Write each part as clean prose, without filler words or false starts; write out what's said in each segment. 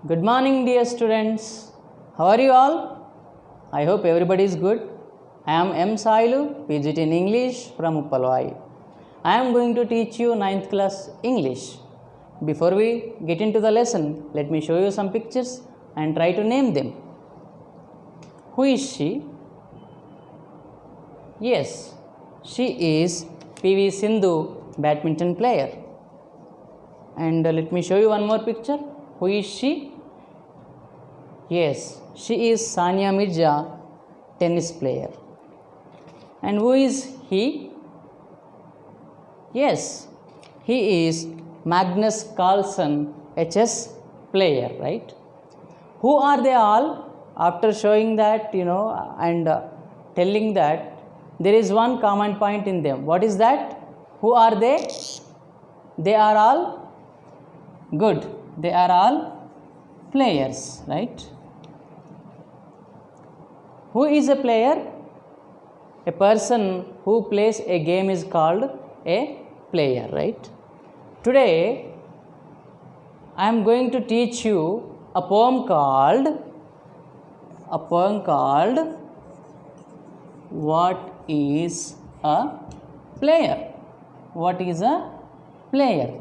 Good morning, dear students. How are you all? I hope everybody is good. I am M. Sailu, PGT in English from Uppalwai. I am going to teach you 9th class English. Before we get into the lesson, let me show you some pictures and try to name them. Who is she? Yes, she is PV Sindhu, badminton player. And let me show you one more picture. Who is she? Yes, she is Sania Mirza, tennis player. And who is he? Yes, he is Magnus Carlsen, HS player, right? Who are they all? After showing that, and telling that, there is one common point in them. What is that? Who are they? They are all good. They are all players, right? Who is a player? A person who plays a game is called a player, right? Today, I am going to teach you a poem called What is a Player? What is a player?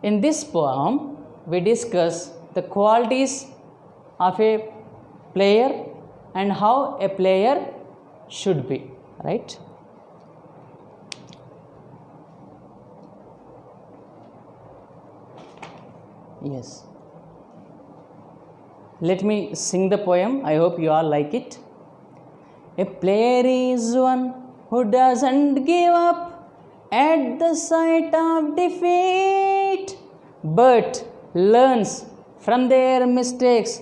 In this poem, we discuss the qualities of a player and how a player should be, right? Yes. Let me sing the poem. I hope you all like it. A player is one who doesn't give up at the sight of defeat, but learns from their mistakes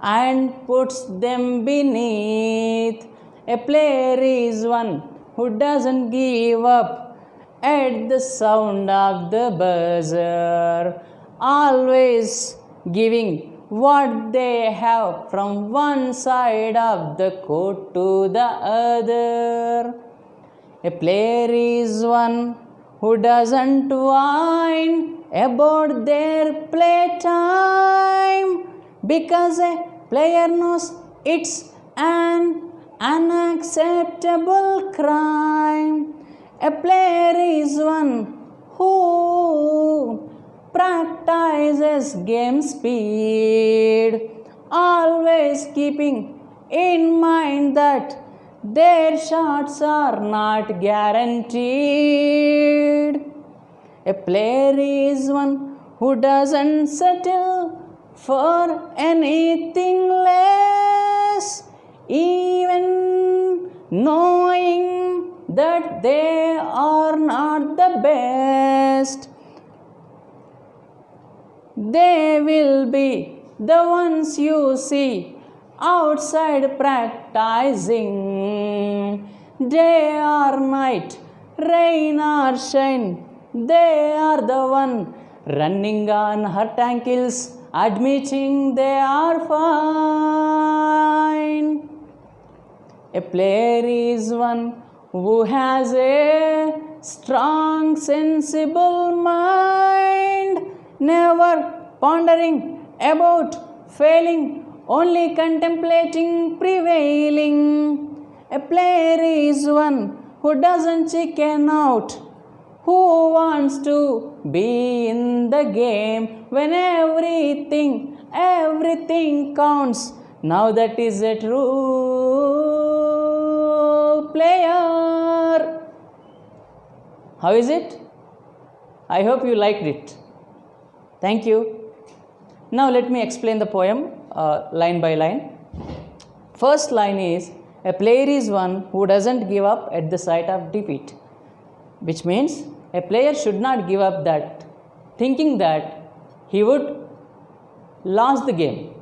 and puts them beneath. A player is one who doesn't give up at the sound of the buzzer, always giving what they have from one side of the court to the other. A player is one who doesn't whine about their playtime, because a player knows it's an unacceptable crime. A player is one who practices game speed, always keeping in mind that their shots are not guaranteed. A player is one who doesn't settle for anything less, even knowing that they are not the best. They will be the ones you see outside practicing, day or night, rain or shine. They are the one running on hurt ankles, admitting they are fine. A player is one who has a strong, sensible mind, never pondering about failing, only contemplating prevailing. A player is one who doesn't chicken out, who wants to be in the game when everything counts. Now that is a true player. How is it? I hope you liked it. Thank you. Now let me explain the poem line by line. First line is, a player is one who doesn't give up at the sight of defeat, which means a player should not give up that, thinking that he would lose the game,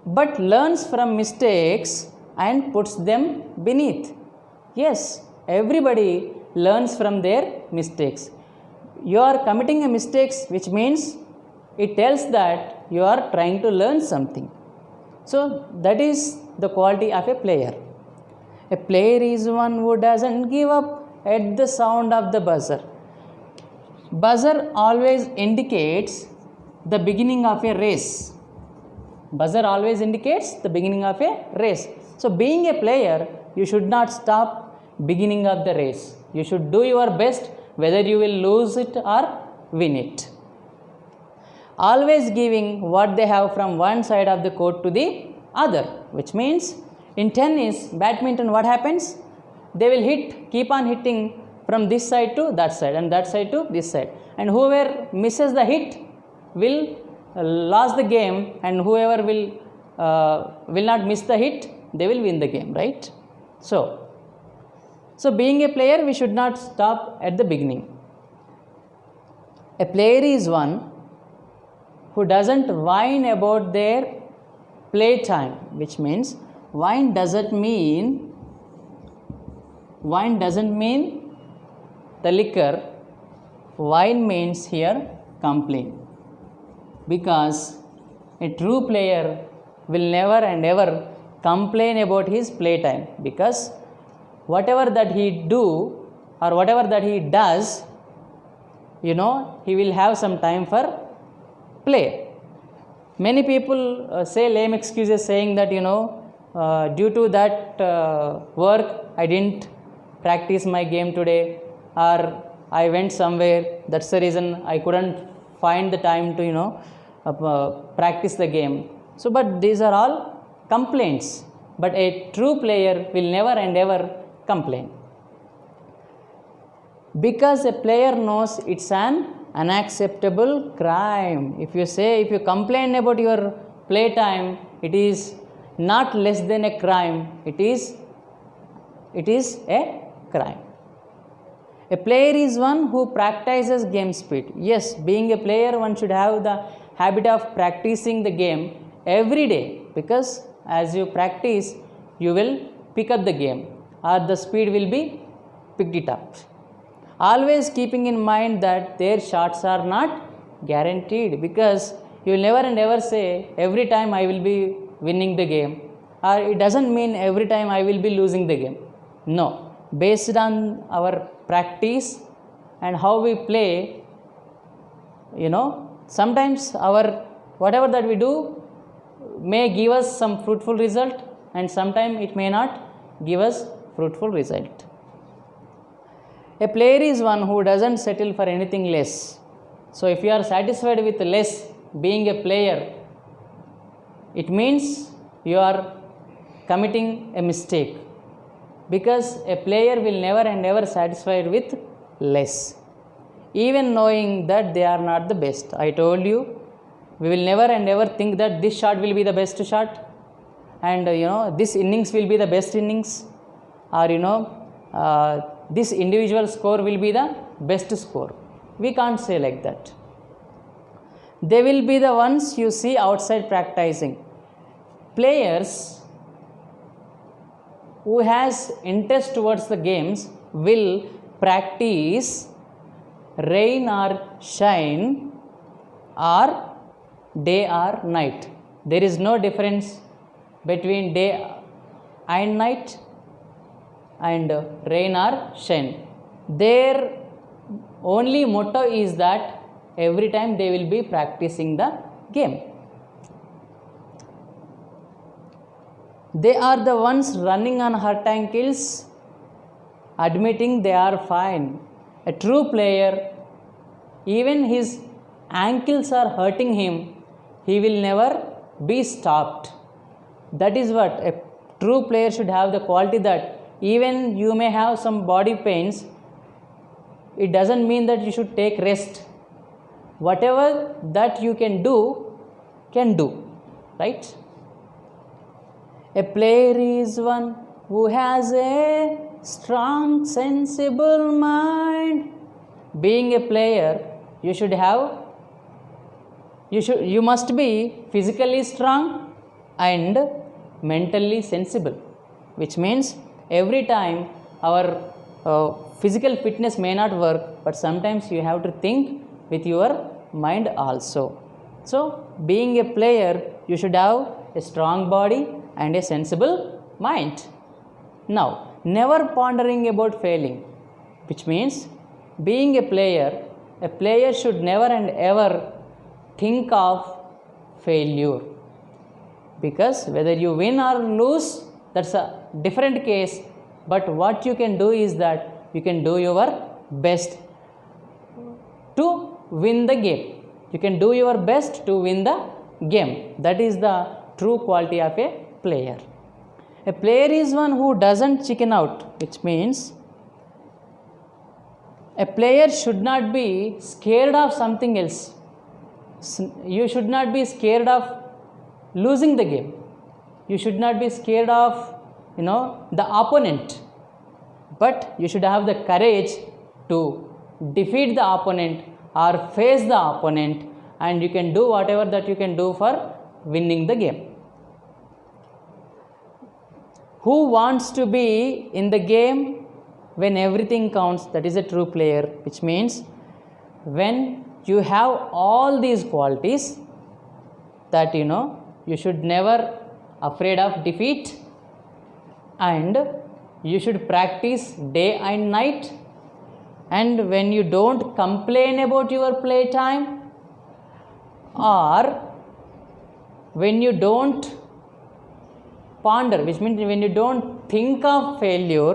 but learns from mistakes and puts them beneath. Yes, everybody learns from their mistakes. You are committing a mistake, which means it tells that you are trying to learn something. So that is the quality of a player. A player is one who doesn't give up at the sound of the buzzer. Buzzer always indicates the beginning of a race. Buzzer always indicates the beginning of a race. So being a player, you should not stop beginning of the race. You should do your best whether you will lose it or win it. Always giving what they have from one side of the court to the other, which means in tennis, badminton, what happens? They will keep on hitting from this side to that side and that side to this side, and whoever misses the hit will lose the game, and whoever will not miss the hit, they will win the game, right? So being a player, we should not stop at the beginning. A player is one who doesn't whine about their play time, which means whine doesn't mean the liquor. Whine means here complain, because a true player will never and ever complain about his play time, because whatever that he do or whatever that he does, he will have some time for play. Many people say lame excuses, saying that due to that work I didn't practice my game today, or I went somewhere, that's the reason I couldn't find the time to practice the game. So but these are all complaints, but a true player will never and ever complain, because a player knows it's an unacceptable crime. If you complain about your playtime, it is not less than a crime, it is a crime. A player is one who practices game speed. Yes, being a player, one should have the habit of practicing the game every day, because as you practice, you will pick up the game, or the speed will be picked it up. Always keeping in mind that their shots are not guaranteed, because you will never and ever say every time I will be winning the game, or it doesn't mean every time I will be losing the game. No, based on our practice and how we play, sometimes our whatever that we do may give us some fruitful result, and sometimes it may not give us fruitful result. A player is one who doesn't settle for anything less. So if you are satisfied with less being a player, it means you are committing a mistake, because a player will never and ever satisfied with less, even knowing that they are not the best. I told you, we will never and ever think that this shot will be the best shot, and this innings will be the best innings, or this individual score will be the best score. We can't say like that. They will be the ones you see outside practicing. Players who has interest towards the games will practice rain or shine, or day or night. There is no difference between day and night and rain or shine. Their only motto is that every time they will be practicing the game. They are the ones running on hurt ankles, admitting they are fine. A true player, even his ankles are hurting him, he will never be stopped. That is what a true player should have, the quality that even you may have some body pains, it doesn't mean that you should take rest. Whatever that you can do, right? A player is one who has a strong, sensible mind. Being a player, you must be physically strong and mentally sensible, which means every time our physical fitness may not work, but sometimes you have to think with your mind also. So being a player, you should have a strong body and a sensible mind. Now, never pondering about failing, which means being a player, a player should never and ever think of failure, because whether you win or lose, that's a different case, but what you can do is that you can do your best to win the game. You can do your best to win the game. That is the true quality of a player. A player is one who doesn't chicken out, which means a player should not be scared of something else. You should not be scared of losing the game. You should not be scared of, the opponent. But you should have the courage to defeat the opponent or face the opponent, and you can do whatever that you can do for winning the game. Who wants to be in the game when everything counts? That is a true player, which means when you have all these qualities, that you should never afraid of defeat, and you should practice day and night, and when you don't complain about your play time, or when you don't ponder, which means when you don't think of failure,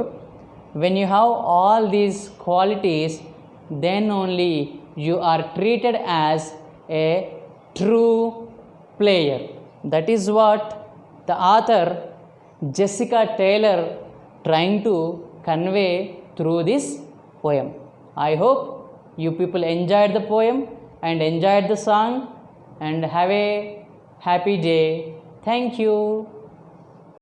when you have all these qualities, then only you are treated as a true player. That is what the author Jessica Taylor trying to convey through this poem. I hope you people enjoyed the poem and enjoyed the song, and have a happy day. Thank you.